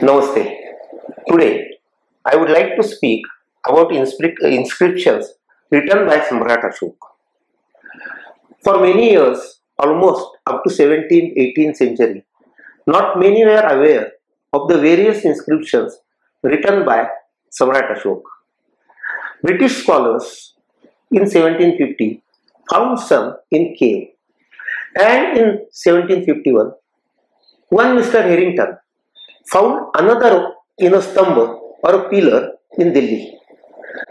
Namaste. Today, I would like to speak about inscriptions written by Samrat Ashoka. For many years, almost up to 17th, 18th century, not many were aware of the various inscriptions written by Samrat Ashoka. British scholars in 1750 found some in cave, and in 1751, one Mr. Harrington found another in a stamba or a pillar in Delhi.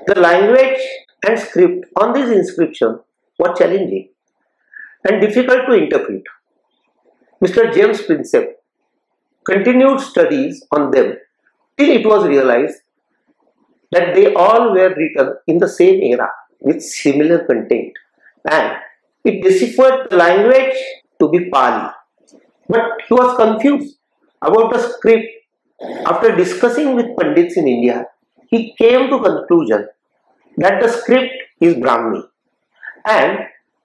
The language and script on these inscriptions were challenging and difficult to interpret. Mr. James Prinsep continued studies on them till it was realized that they all were written in the same era with similar content, and it deciphered the language to be Pali. But he was confused about the script. After discussing with Pandits in India, he came to conclusion that the script is Brahmi, and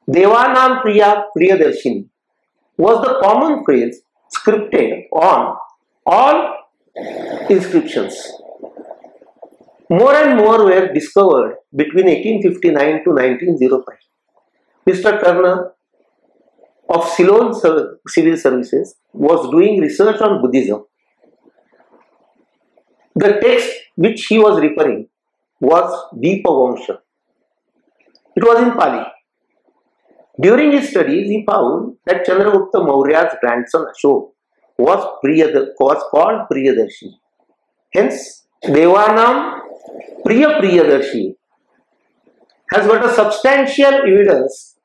Devanam Priya Priyadarshini was the common phrase scripted on all inscriptions. More and more were discovered between 1859 to 1905. Mr. Turner of Ceylon Civil Services was doing research on Buddhism. The text which he was referring was Deepavamsha. It was in Pali. During his studies, he found that Chandragupta Maurya's grandson Ashoka was called Priyadarshi. Hence, Devanam Priyadarshi has got a substantial evidence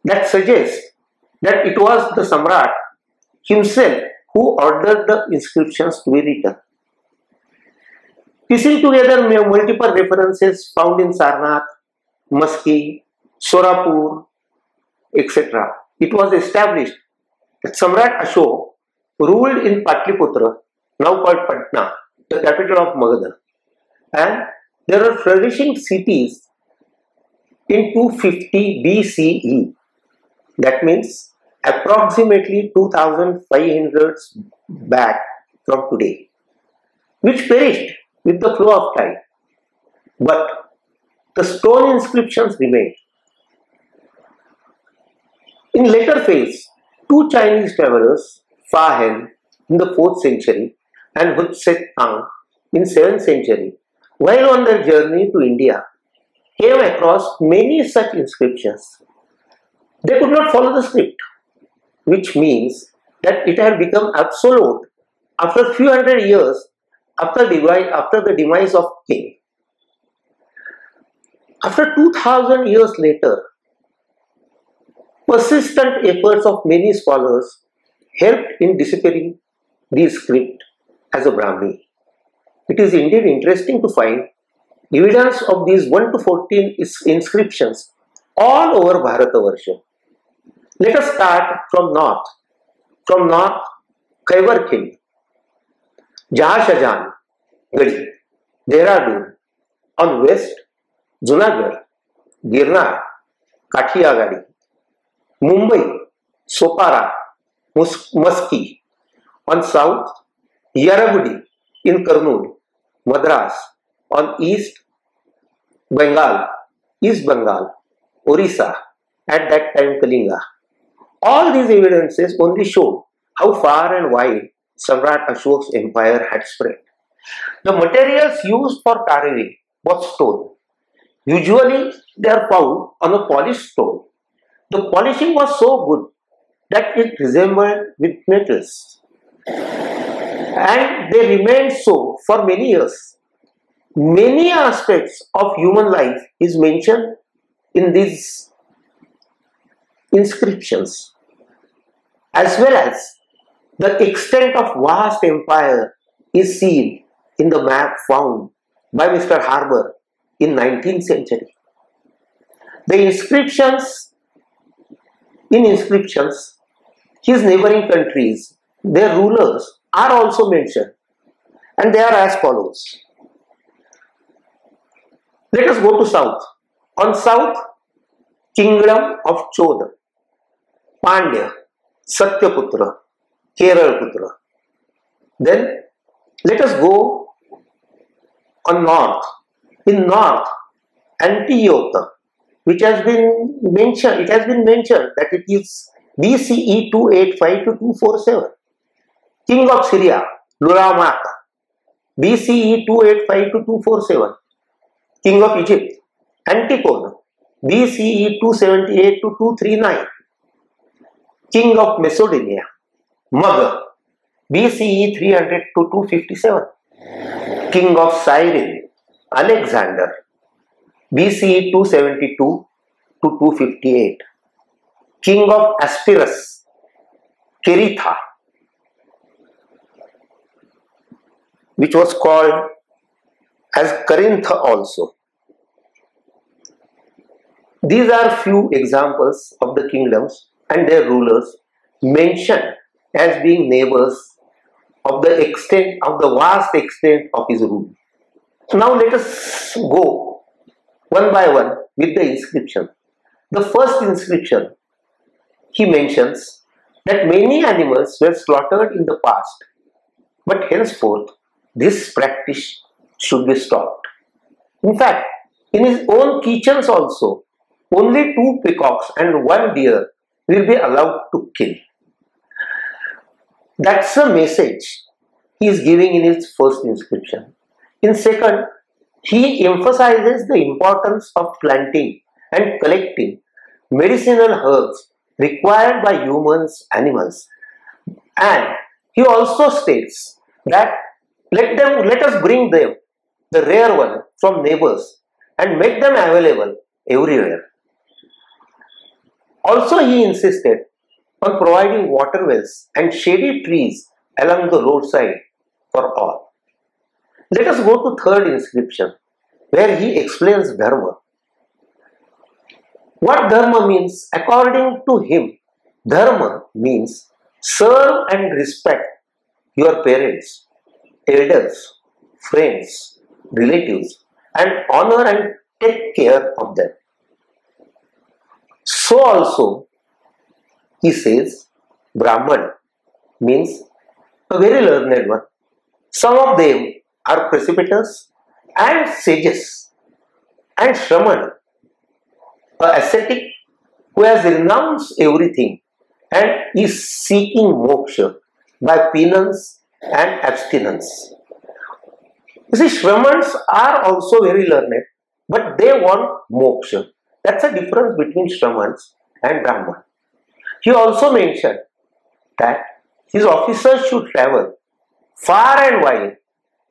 that suggests that it was the Samrat himself who ordered the inscriptions to be written. Piecing together multiple references found in Sarnath, Maski, Sorapur, etc., it was established that Samrat Ashoka ruled in Patliputra, now called Patna, the capital of Magadha, and there are flourishing cities in 250 BCE. That means approximately 2500 back from today, which perished with the flow of time. But the stone inscriptions remained. In later phase, two Chinese travelers, Fa Hen in the 4th century and Hut Set Ang in 7th century, while on their journey to India, came across many such inscriptions. They could not follow the script, which means that it had become absolute after a few hundred years after the demise of king. After 2000 years later, persistent efforts of many scholars helped in deciphering the script as a Brahmi. It is indeed interesting to find evidence of these 1 to 14 inscriptions all over Bharatavarsha. Let us start from north. From north, Khyber Khind, Jahashajan, Gadi, Dehradun. On west, Junagadh, Girnar, Kathiyagadi, Mumbai, Sopara, Maski. On south, Yarabudi in Kurnool, Madras. On east, Bengal, East Bengal, Orissa, at that time Kalinga. All these evidences only show how far and wide Samrat Ashoka's empire had spread. The materials used for carving was stone. Usually they are found on a polished stone. The polishing was so good that it resembled with metals, and they remained so for many years. Many aspects of human life is mentioned in these inscriptions, as well as the extent of vast empire is seen in the map found by Mr. Harbour in 19th century. The inscriptions, his neighboring countries, their rulers are also mentioned, and they are as follows. Let us go to south. On south, Kingdom of Chodha, Pandya, Satyaputra, Keralputra. Then let us go on north. In north, Antioch, which has been mentioned, that it is BCE 285 to 247. King of Syria, Lulamak, BCE 285 to 247. King of Egypt, Antiphon, BCE 278 to 239. King of Macedonia, Mag, BCE 300 to 257. King of Cyrene, Alexander, BCE 272 to 258. King of Epirus, Keritha, which was called as Corinth also. These are few examples of the kingdoms and their rulers mentioned as being neighbors of the vast extent of his rule. Now let us go one by one with the inscription. The first inscription, he mentions that many animals were slaughtered in the past, but henceforth this practice should be stopped. In fact, in his own kitchens also, only 2 peacocks and 1 deer will be allowed to kill. That's the message he is giving in his first inscription. In second, he emphasizes the importance of planting and collecting medicinal herbs required by humans, animals. And he also states that let us bring them, the rare one, from neighbors and make them available everywhere. Also, he insisted on providing water wells and shady trees along the roadside for all. Let us go to third inscription, where he explains dharma. What dharma means? According to him, dharma means serve and respect your parents, elders, friends, relatives, and honor and take care of them. So also, he says, Brahman means a very learned one. Some of them are precipitous and sages, and Shramana, an ascetic who has renounced everything and is seeking moksha by penance and abstinence. You see, Shramans are also very learned, but they want moksha. That's the difference between Shramans and Brahman. He also mentioned that his officers should travel far and wide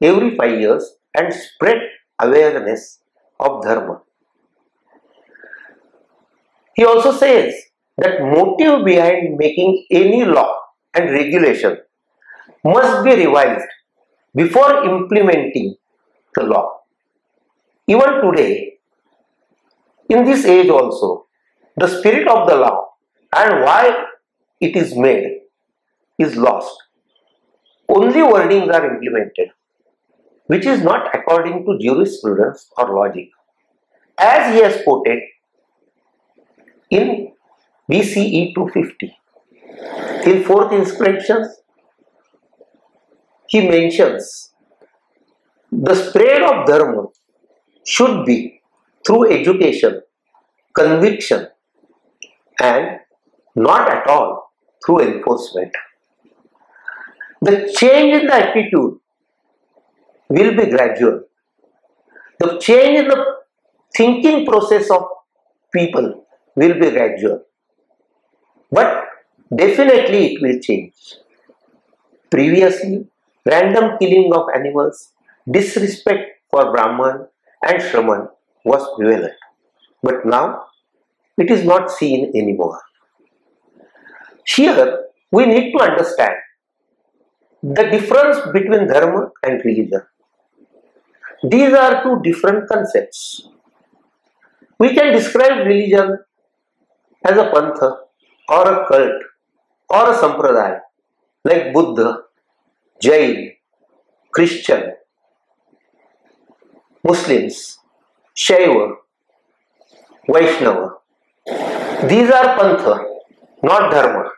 every 5 years and spread awareness of dharma. He also says that motive behind making any law and regulation must be revised before implementing the law. Even today, in this age also, the spirit of the law and why it is made is lost. Only wordings are implemented, which is not according to jurisprudence or logic. As he has quoted in BCE 250. In fourth inscriptions, he mentions the spread of dharma should be through education, conviction, and not at all through enforcement. The change in the attitude will be gradual. The change in the thinking process of people will be gradual. But definitely it will change. Previously, random killing of animals, disrespect for Brahman and Shraman was prevalent. But now, it is not seen anymore. Here, we need to understand the difference between dharma and religion. These are two different concepts. We can describe religion as a pantha or a cult or a sampradaya like Buddha, Jain, Christian, Muslims, Shaiva, Vaishnava. These are pantha, not dharma.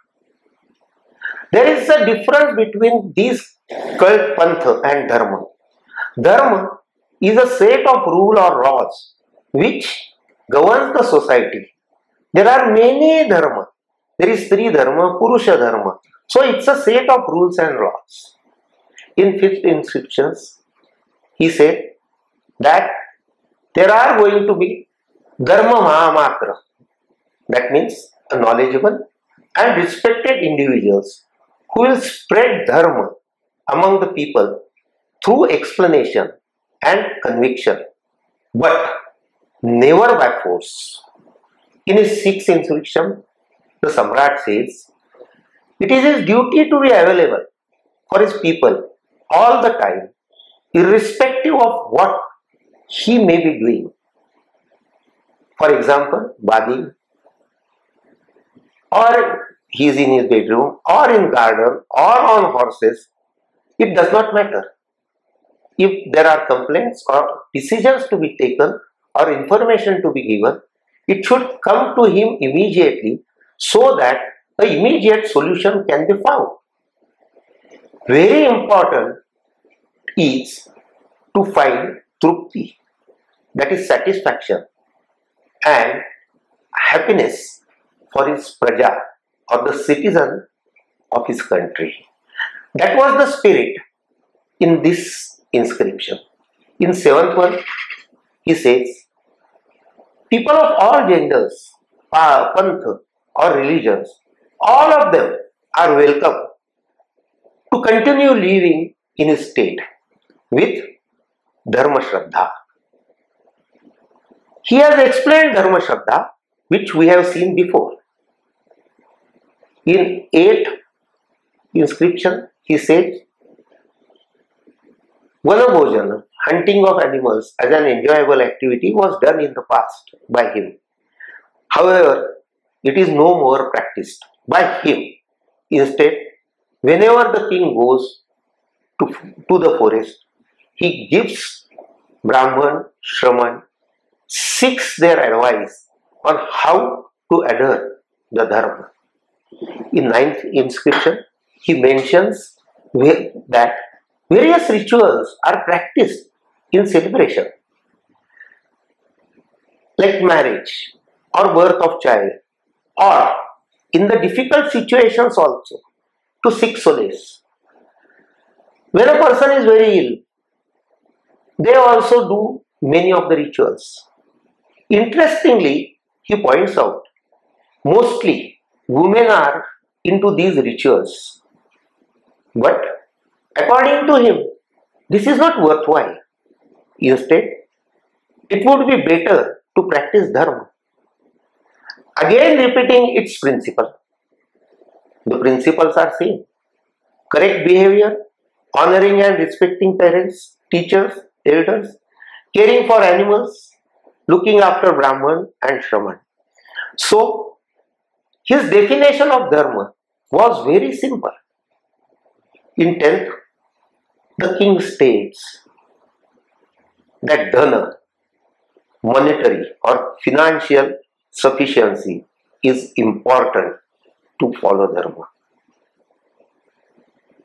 There is a difference between these called Pantha and Dharma. Dharma is a set of rules or laws which governs the society. There are many dharma. There is Sri Dharma, Purusha Dharma. So it's a set of rules and laws. In fifth inscriptions, he said that there are going to be Dharma Mahamatra. That means knowledgeable and respected individuals who will spread Dharma among the people through explanation and conviction, but never by force. In his sixth inscription, the Samrat says, it is his duty to be available for his people all the time, irrespective of what he may be doing. For example, bathing, or he is in his bedroom, or in garden, or on horses, it does not matter. If there are complaints or decisions to be taken or information to be given, it should come to him immediately so that the immediate solution can be found. Very important is to find trupti, that is satisfaction and happiness for his praja or the citizen of his country. That was the spirit in this inscription. In seventh one, he says, people of all genders, pantha or religions, all of them are welcome to continue living in his state with Dharma Shraddha. He has explained Dharma Shraddha, which we have seen before. In 8th inscription, he says, Vanabhojana, hunting of animals as an enjoyable activity, was done in the past by him. However, it is no more practiced by him. Instead, whenever the king goes to the forest, he gives Brahman, Shraman, seeks their advice on how to adhere the Dharma. In 9th inscription, he mentions that various rituals are practiced in celebration, like marriage or birth of child, or in the difficult situations also, to seek solace. When a person is very ill, they also do many of the rituals. Interestingly, he points out, mostly women are into these rituals. But according to him, this is not worthwhile. Instead, it would be better to practice Dharma. Again repeating its principle. The principles are same. Correct behavior, honoring and respecting parents, teachers, elders, caring for animals, looking after Brahman and Shraman. So, his definition of Dharma was very simple. In 10th, the king states that Dhana, monetary or financial sufficiency, is important to follow Dharma.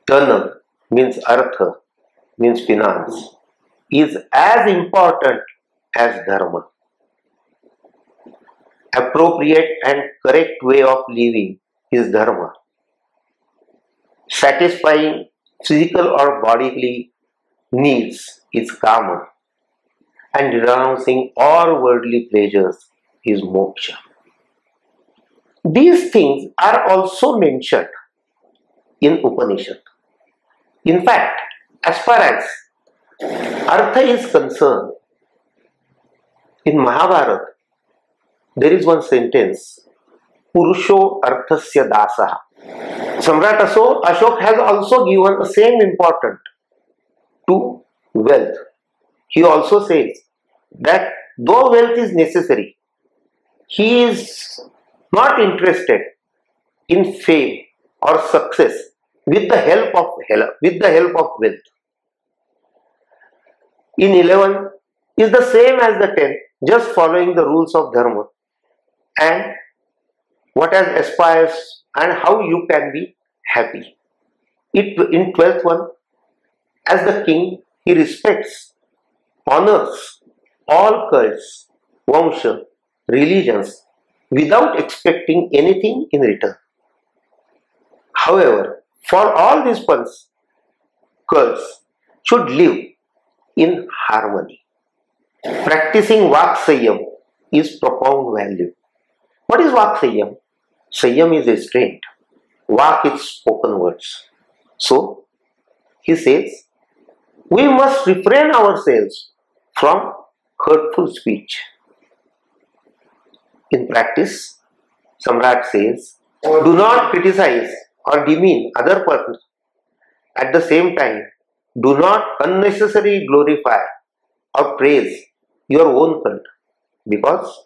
Dhana means artha, means finance, is as important as Dharma. Appropriate and correct way of living is Dharma. Satisfying physical or bodily needs is Kama. And renouncing all worldly pleasures is Moksha. These things are also mentioned in Upanishad. In fact, as far as Artha is concerned, in Mahabharata, there is one sentence, Purusho Arthasya Dasaha. Samrat Ashoka has also given the same importance to wealth. He also says that though wealth is necessary, he is not interested in fame or success with the help of wealth. In 11 is the same as the 10, just following the rules of Dharma and what has aspires and how you can be happy. In 12th one, As the king, he respects, honors all cults, vamsha, religions without expecting anything in return. However, for all these cults should live in harmony. Practicing Vaksayam is profound value. What is Vaksayam? Sayam is restraint. Vak is spoken words. So, he says, we must refrain ourselves from hurtful speech. In practice, Samrat says, do not criticize or demean other persons. At the same time, do not unnecessarily glorify or praise your own cult, because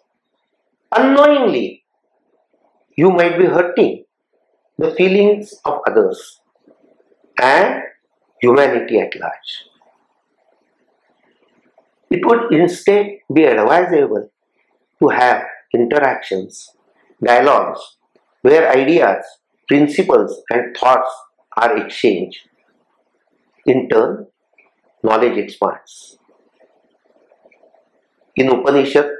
unknowingly you might be hurting the feelings of others and humanity at large. It would instead be advisable to have interactions, dialogues, where ideas, principles and thoughts are exchanged. In turn, knowledge expands. In Upanishad,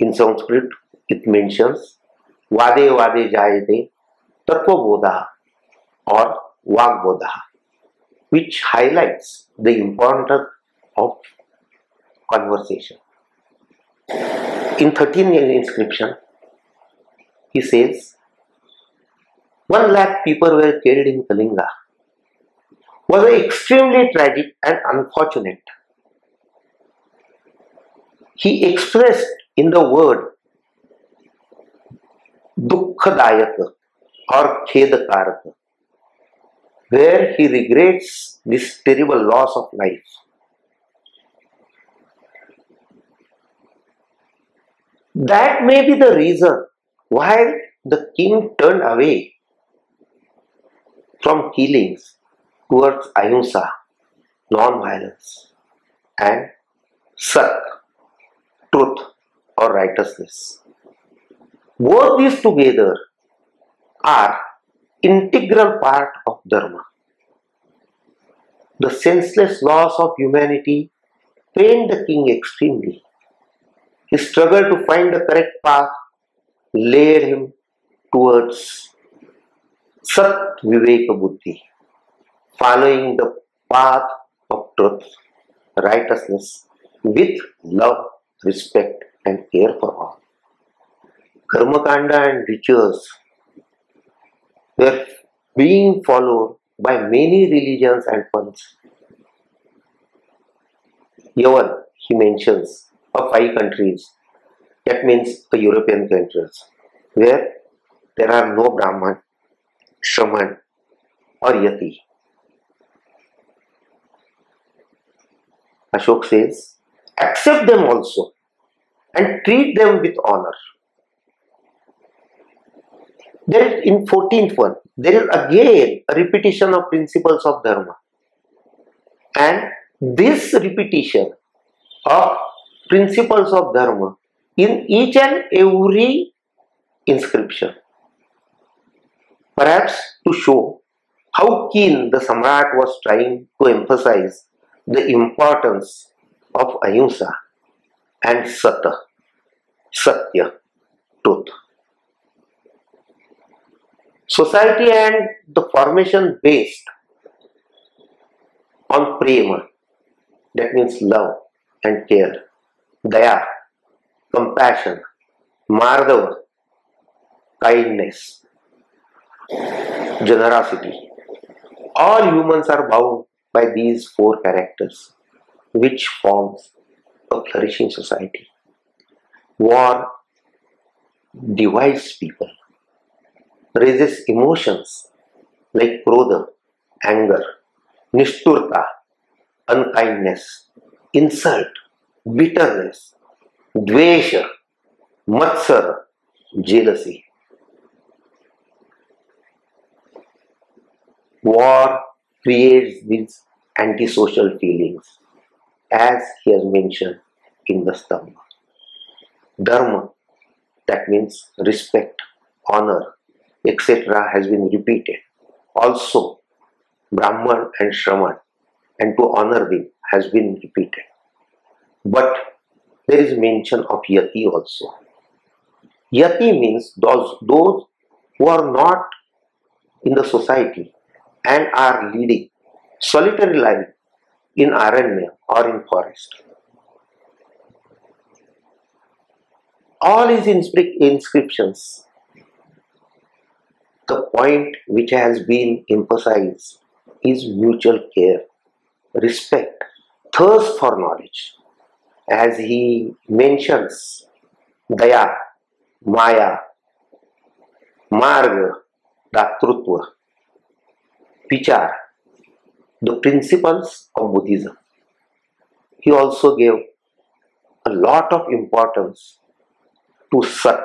in Sanskrit, it mentions Vade Vade Jayate Tattva Bodha or Vag Bodha, which highlights the importance of conversation. In 13th inscription, he says, 1 lakh people were killed in Kalinga. Was extremely tragic and unfortunate. He expressed in the word Dukkhadayak or Khedakarak, where he regrets this terrible loss of life. That may be the reason why the king turned away from killings towards ahimsa, non-violence, and sat, truth or righteousness. Both these together are integral part of dharma. The senseless loss of humanity pained the king extremely. His struggle to find the correct path led him towards Sat Viveka Buddhi, following the path of truth, righteousness with love, respect and care for all. Karmakanda and rituals were being followed by many religions and funds. Yavan, he mentions, of 5 countries, that means the European countries, where there are no Brahman, Shraman or Yati. Ashoka says, accept them also and treat them with honor. There is in 14th one, there is again a repetition of principles of dharma. And this repetition of principles of dharma in each and every inscription, perhaps to show how keen the Samrat was trying to emphasize the importance of ahimsa and satya, truth. Society and the formation based on prema, that means love and care, daya, compassion, mardava, kindness, generosity. All humans are bound by these 4 characters, which forms a flourishing society. War divides people, raises emotions like krodha, anger, nishturta, unkindness, insult, bitterness, dvesha, matsara, jealousy. War creates these antisocial feelings, as he has mentioned in the Stambha. Dharma, that means respect, honor, etc., has been repeated. Also Brahman and Shraman, and to honor them has been repeated. But there is mention of Yati also. Yati means those who are not in the society and are leading solitary life in aranya or in forest. All these inscriptions, the point which has been emphasized is mutual care, respect, thirst for knowledge. As he mentions, Daya, Maya, Marga, Datrutva, which are the principles of Buddhism. He also gave a lot of importance to Sat.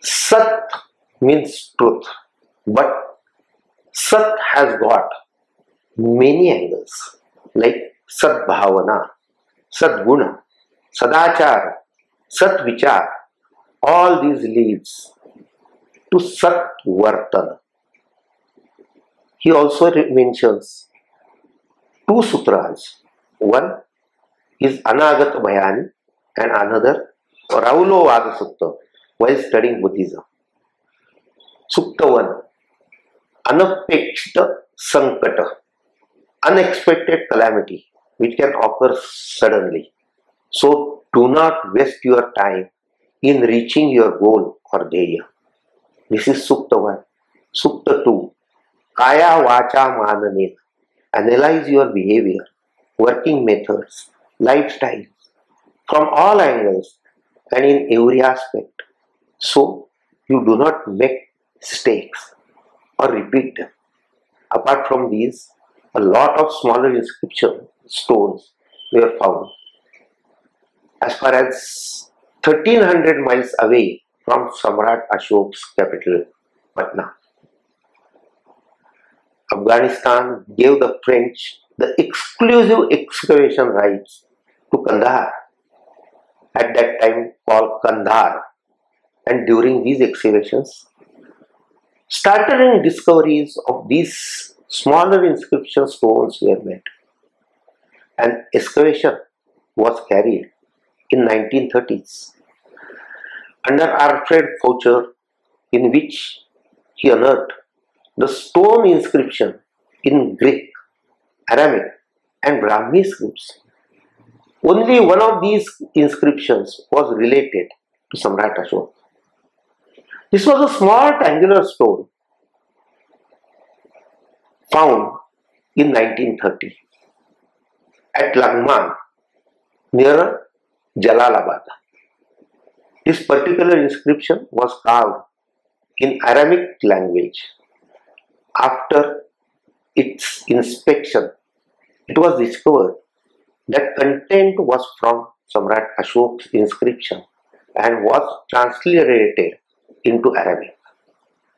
Sat means truth, but Sat has got many angles like Sadbhavana, Sadguna, Sadachar, Satvichar. All these leads to Satvartana. He also mentions two sutras. One is Anagata Bhayani and another Raulo Vada Sutta while studying Buddhism. Sutta 1, Anapekshita Sankata, unexpected calamity which can occur suddenly. So do not waste your time in reaching your goal or dheya. This is Sutta 1. Sutta 2, Kaya Vacha Mananena, analyze your behavior, working methods, lifestyles from all angles and in every aspect, so you do not make mistakes or repeat them. Apart from these, a lot of smaller inscription stones were found. As far as 1300 miles away from Samrat Ashok's capital, Patna, Afghanistan gave the French the exclusive excavation rights to Kandahar, at that time called Kandahar, and during these excavations, startling discoveries of these smaller inscription stones were made. An excavation was carried in 1930s under Alfred Foucher, in which he unearthed the stone inscription in Greek, Aramaic and Brahmi scripts. Only one of these inscriptions was related to Samrat Ashoka. This was a small triangular stone found in 1930 at Lagman near Jalalabad. This particular inscription was carved in Aramaic language. After its inspection, it was discovered that content was from Samrat Ashok's inscription and was transliterated into Arabic.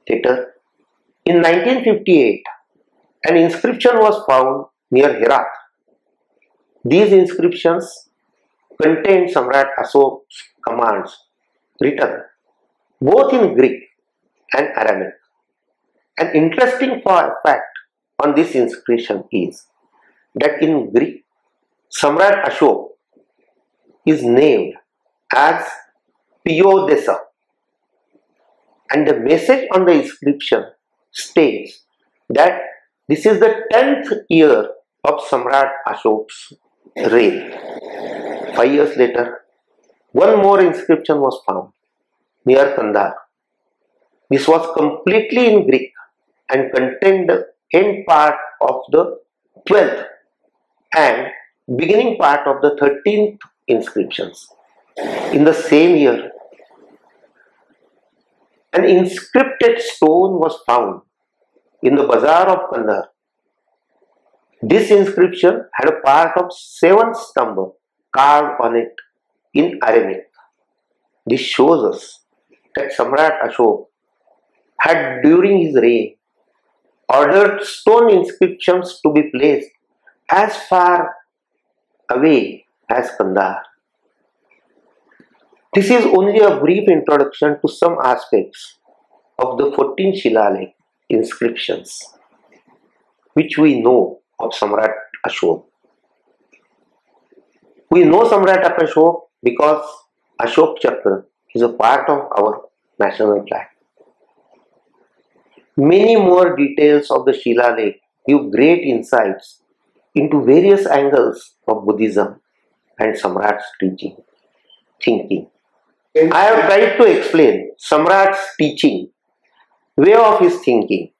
Later, in 1958, an inscription was found near Herat. These inscriptions contained Samrat Ashok's commands written both in Greek and Aramaic. An interesting fact on this inscription is that in Greek, Samrat Ashok is named as Piyodesa, and the message on the inscription states that this is the 10th year of Samrat Ashok's reign. 5 years later, one more inscription was found near Kandahar. This was completely in Greek and contained the end part of the 12th and beginning part of the 13th inscriptions. In the same year, an inscripted stone was found in the bazaar of Kandahar. This inscription had a part of 7 stamba carved on it in Aramaic. This shows us that Samrat Ashok had during his reign ordered stone inscriptions to be placed as far away as Kandahar. This is only a brief introduction to some aspects of the 14 Shilalik inscriptions. which we know of Samrat Ashoka. We know Samrat Ashoka because Ashok Chakra is a part of our national flag. Many more details of the Shilalekhs give great insights into various angles of Buddhism and Samrat's thinking. I have tried to explain Samrat's teaching, way of his thinking,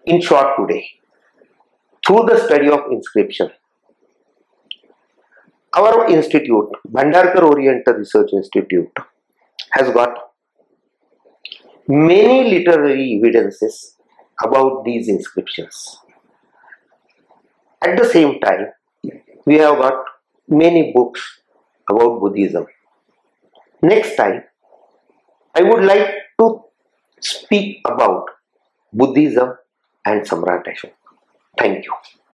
in short today, through the study of inscription. Our institute, Bhandarkar Oriental Research Institute, has got many literary evidences about these inscriptions. At the same time, we have got many books about Buddhism. Next time, I would like to speak about Buddhism and Samrat Ashoka. Thank you.